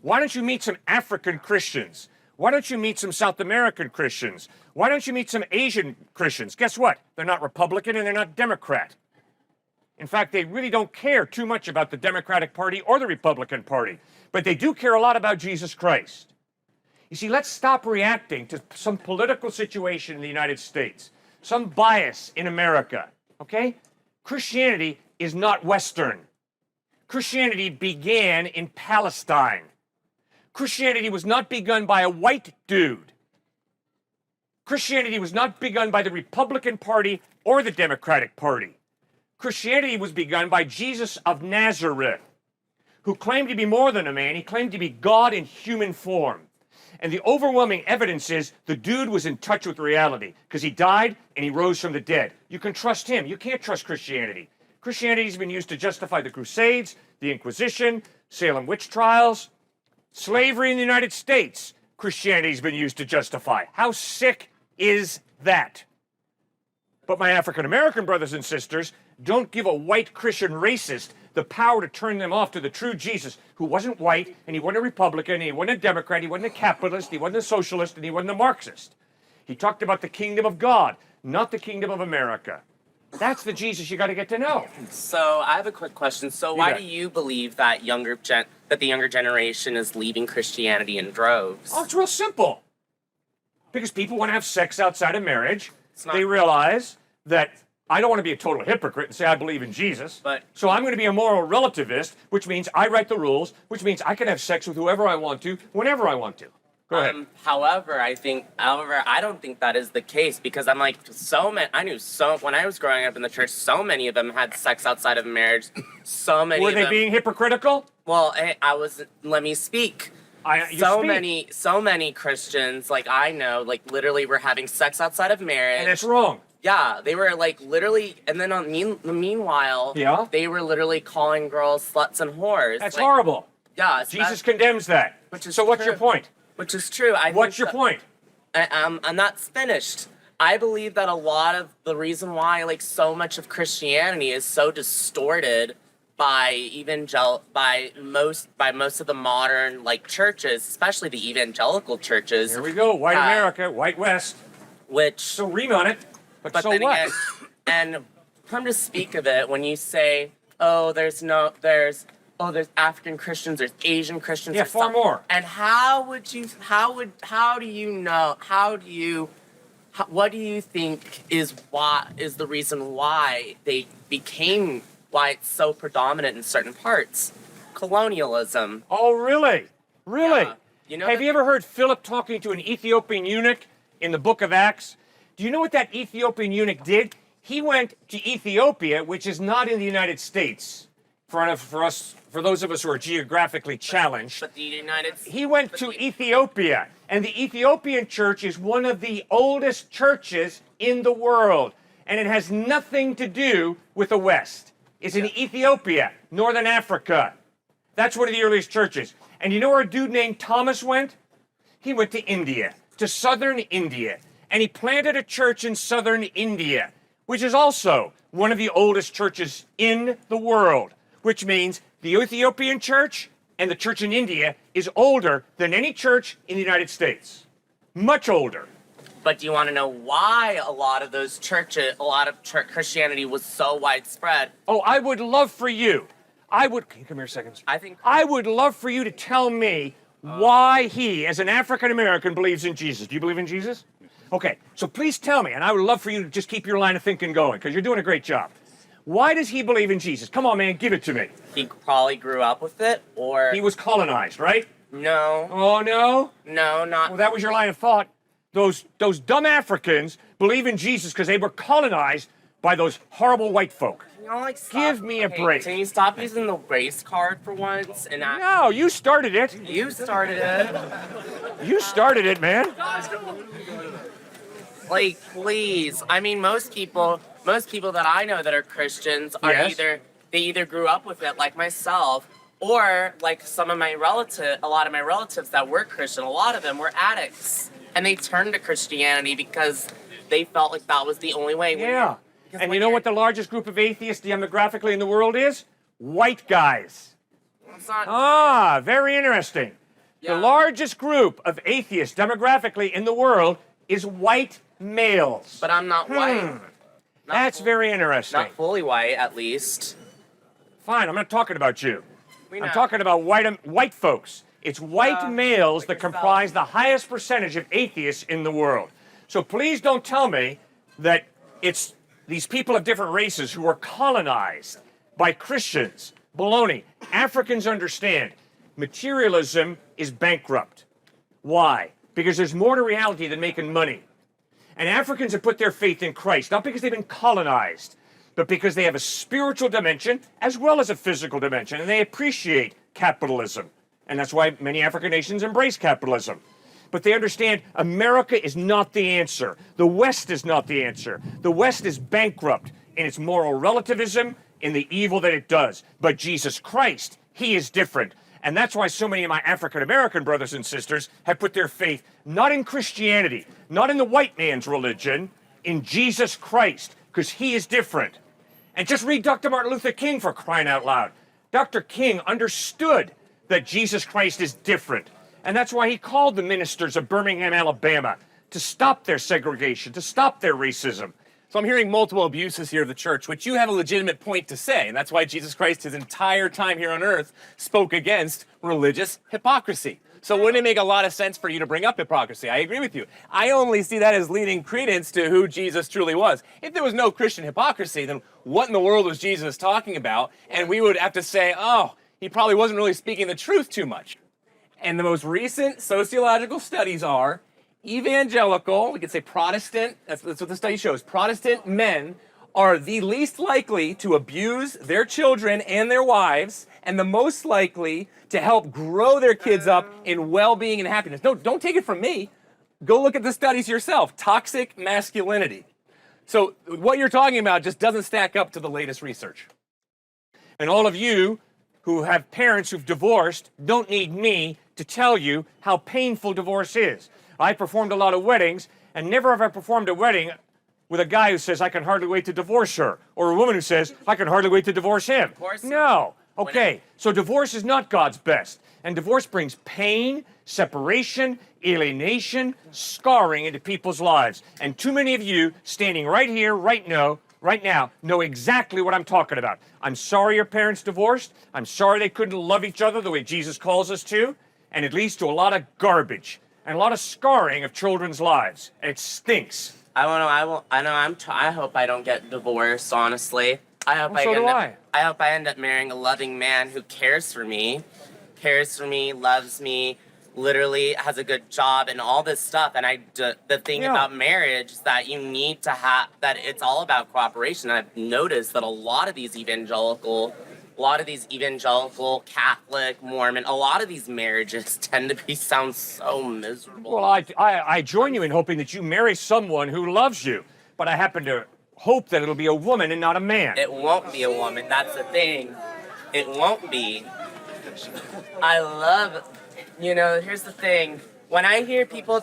Why don't you meet some African Christians? Why don't you meet some South American Christians? Why don't you meet some Asian Christians? Guess what? They're not Republican and they're not Democrat. In fact, they really don't care too much about the Democratic Party or the Republican Party, but they do care a lot about Jesus Christ. You see, let's stop reacting to some political situation in the United States, some bias in America, okay? Christianity is not Western. Christianity began in Palestine. Christianity was not begun by a white dude. Christianity was not begun by the Republican Party or the Democratic Party. Christianity was begun by Jesus of Nazareth, who claimed to be more than a man. He claimed to be God in human form. And the overwhelming evidence is the dude was in touch with reality because he died and he rose from the dead. You can trust him. You can't trust Christianity. Christianity has been used to justify the Crusades, the Inquisition, Salem witch trials, slavery in the United States. Christianity has been used to justify. How sick is that? But my African American brothers and sisters, don't give a white Christian racist the power to turn them off to the true Jesus, who wasn't white, and he wasn't a Republican, and he wasn't a Democrat, he wasn't a capitalist, he wasn't a socialist, and he wasn't a Marxist. He talked about the kingdom of God, not the kingdom of America. That's the Jesus you got to get to know. So I have a quick question. So why do you believe that the younger generation is leaving Christianity in droves? Oh, it's real simple. Because people want to have sex outside of marriage. They realize that I don't want to be a total hypocrite and say I believe in Jesus. So I'm going to be a moral relativist, which means I write the rules, which means I can have sex with whoever I want to, whenever I want to. Go ahead. However, I don't think that is the case because I'm like, when I was growing up in the church, so many of them had sex outside of marriage. So many Were of them. they being hypocritical? Well, let me speak. So many Christians, like I know, like literally were having sex outside of marriage. And it's wrong. Yeah, they were like literally, and then meanwhile, they were literally calling girls sluts and whores. That's horrible. Yeah. Jesus condemns that. So what's your point? Which is true. What's your point? I'm not finished. I believe that a lot of the reason why like so much of Christianity is so distorted by most of the modern like churches, especially the evangelical churches. Here we go, white America, white West. So ream on it. But so what? Again, and come to speak of it, when you say, there's African Christians, there's Asian Christians. Yeah, far more. And what do you think is the reason why why it's so predominant in certain parts? Colonialism. Oh, really? Really? Yeah. Have you ever heard Philip talking to an Ethiopian eunuch in the book of Acts? Do you know what that Ethiopian eunuch did? He went to Ethiopia, which is not in the United States. For those of us who are geographically challenged. But he went to Ethiopia, and the Ethiopian church is one of the oldest churches in the world, and it has nothing to do with the West. It's in Ethiopia, Northern Africa. That's one of the earliest churches. And you know where a dude named Thomas went? He went to India, to southern India. And he planted a church in southern India, which is also one of the oldest churches in the world, which means the Ethiopian church and the church in India is older than any church in the United States. Much older. But do you want to know why a lot of Christianity was so widespread? Oh, I would love for you. Can you come here a second? I would love for you to tell me why he, as an African American, believes in Jesus. Do you believe in Jesus? Okay, so please tell me, and I would love for you to just keep your line of thinking going, because you're doing a great job. Why does he believe in Jesus? Come on, man, give it to me. He probably grew up with it, or... He was colonized, right? No. Oh, no? No, not... Well, that was your line of thought. Those dumb Africans believe in Jesus because they were colonized by those horrible white folk. Give me a break. Can you stop using the race card for once? No, you started it. You started it. You started it, man. Like, please. I mean, most people that I know that are Christians are either grew up with it, like myself, or like a lot of my relatives that were Christian, a lot of them were addicts. And they turned to Christianity because they felt like that was the only way. Yeah. And you know what the largest group of atheists demographically in the world is? White guys. It's not... Very interesting. The largest group of atheists demographically in the world is white males. But I'm not white. That's very interesting. Not fully white, at least. Fine, I'm not talking about you. We know. I'm talking about white folks. It's white males like that yourself. comprise the highest percentage of atheists in the world. So please don't tell me that it's these people of different races who are colonized by Christians. Baloney. Africans understand materialism is bankrupt. Why? Because there's more to reality than making money. And Africans have put their faith in Christ, not because they've been colonized, but because they have a spiritual dimension as well as a physical dimension, and they appreciate capitalism. And that's why many African nations embrace capitalism. But they understand America is not the answer. The West is not the answer. The West is bankrupt in its moral relativism, in the evil that it does. But Jesus Christ, he is different. And that's why so many of my African-American brothers and sisters have put their faith not in Christianity, not in the white man's religion, in Jesus Christ, because he is different. And just read Dr. Martin Luther King, for crying out loud. Dr. King understood that Jesus Christ is different. And that's why he called the ministers of Birmingham, Alabama, to stop their segregation, to stop their racism. So I'm hearing multiple abuses here of the church, which you have a legitimate point to say, and that's why Jesus Christ, his entire time here on earth, spoke against religious hypocrisy. So wouldn't it make a lot of sense for you to bring up hypocrisy? I agree with you. I only see that as leading credence to who Jesus truly was. If there was no Christian hypocrisy, then what in the world was Jesus talking about? And we would have to say, oh, he probably wasn't really speaking the truth too much. And the most recent sociological studies are evangelical, we could say Protestant, that's what the study shows, Protestant men are the least likely to abuse their children and their wives, and the most likely to help grow their kids up in well-being and happiness. No, don't take it from me. Go look at the studies yourself. Toxic masculinity. So what you're talking about just doesn't stack up to the latest research. And all of you who have parents who've divorced don't need me to tell you how painful divorce is. I performed a lot of weddings, and never have I performed a wedding with a guy who says, I can hardly wait to divorce her, or a woman who says, I can hardly wait to divorce him. No. Okay, so divorce is not God's best. And divorce brings pain, separation, alienation, scarring into people's lives. And too many of you standing right here, right now, know exactly what I'm talking about. I'm sorry your parents divorced. I'm sorry they couldn't love each other the way Jesus calls us to. And it leads to a lot of garbage and a lot of scarring of children's lives. And it stinks. I hope I don't get divorced, honestly. I hope I hope I end up marrying a loving man who cares for me, loves me, literally has a good job and all this stuff. And the thing about marriage is that you need to have, that it's all about cooperation. I've noticed that a lot of these evangelical, Catholic, Mormon, a lot of these marriages tend to sound so miserable. Well, I join you in hoping that you marry someone who loves you, but I happen to hope that it'll be a woman and not a man. It won't be a woman, that's the thing. It won't be. I love, here's the thing. When I hear people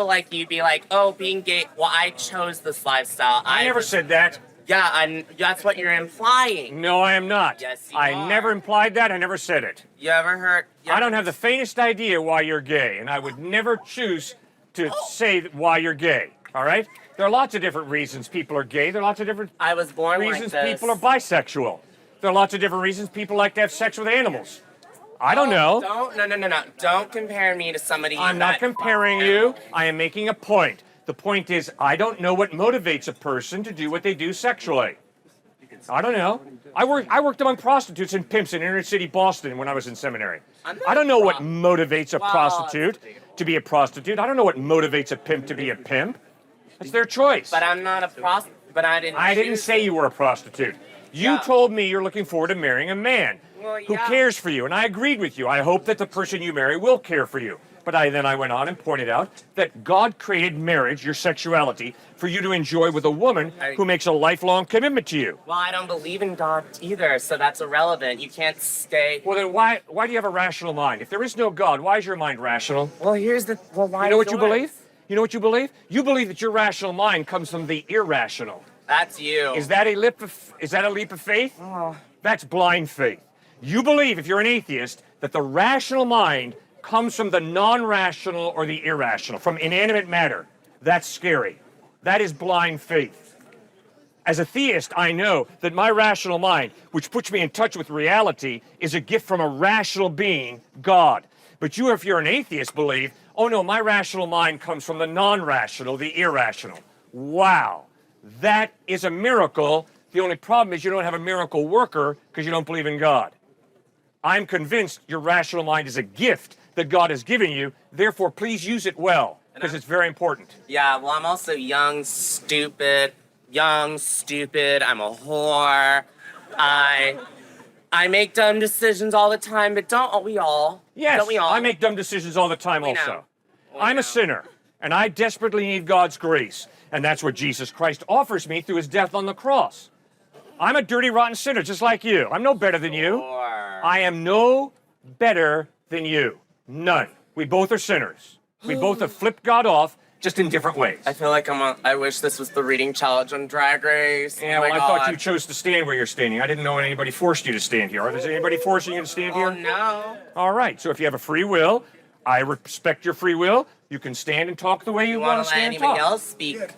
like you be like, oh, being gay, well, I chose this lifestyle. I never said that. Yeah, that's what you're implying. No, I am not. Yes, you I are. never implied that. I never said it. You ever heard? I don't have the faintest idea why you're gay, and I would never choose to say why you're gay, all right? There are lots of different reasons people are gay. There are lots of different I was born reasons like this. people are bisexual. There are lots of different reasons people like to have sex with animals. I don't know. No. Don't compare me to somebody. I'm not comparing you. I am making a point. The point is, I don't know what motivates a person to do what they do sexually. I don't know. I worked among prostitutes and pimps in inner city Boston when I was in seminary. I don't know what motivates a prostitute to be a prostitute. I don't know what motivates a pimp to be a pimp. That's their choice. But I'm not a prostitute. But I didn't say you were a prostitute. You told me you're looking forward to marrying a man who cares for you, and I agreed with you. I hope that the person you marry will care for you. But then I went on and pointed out that God created marriage, your sexuality, for you to enjoy with a woman who makes a lifelong commitment to you. Well, I don't believe in God either, so that's irrelevant. You can't stay. Well, then why do you have a rational mind? If there is no God, why is your mind rational? Well, why? You know what you believe? You know what you believe? You believe that your rational mind comes from the irrational. That's you. Is that a leap of faith? Oh. That's blind faith. You believe, if you're an atheist, that the rational mind comes from the non-rational or the irrational, from inanimate matter. That's scary. That is blind faith. As a theist, I know that my rational mind, which puts me in touch with reality, is a gift from a rational being, God. But you, if you're an atheist, believe, oh no, my rational mind comes from the non-rational, the irrational. Wow, that is a miracle. The only problem is you don't have a miracle worker because you don't believe in God. I'm convinced your rational mind is a gift that God has given you. Therefore, please use it well because it's very important. Yeah, well, I'm also young, stupid. I'm a whore. I make dumb decisions all the time, but don't we all? Yes, don't we all? I make dumb decisions all the time also. I'm a sinner, and I desperately need God's grace. And that's what Jesus Christ offers me through his death on the cross. I'm a dirty, rotten sinner just like you. I'm no better than you. I am no better than you. None. We both are sinners. We both have flipped God off, just in different ways. I feel like I wish this was the reading challenge on Drag Race. Yeah, well, I thought you chose to stand where you're standing. I didn't know anybody forced you to stand here. Is anybody forcing you to stand here? Oh, no. All right, so if you have a free will, I respect your free will. You can stand and talk the way you want to stand and talk. Let anybody else speak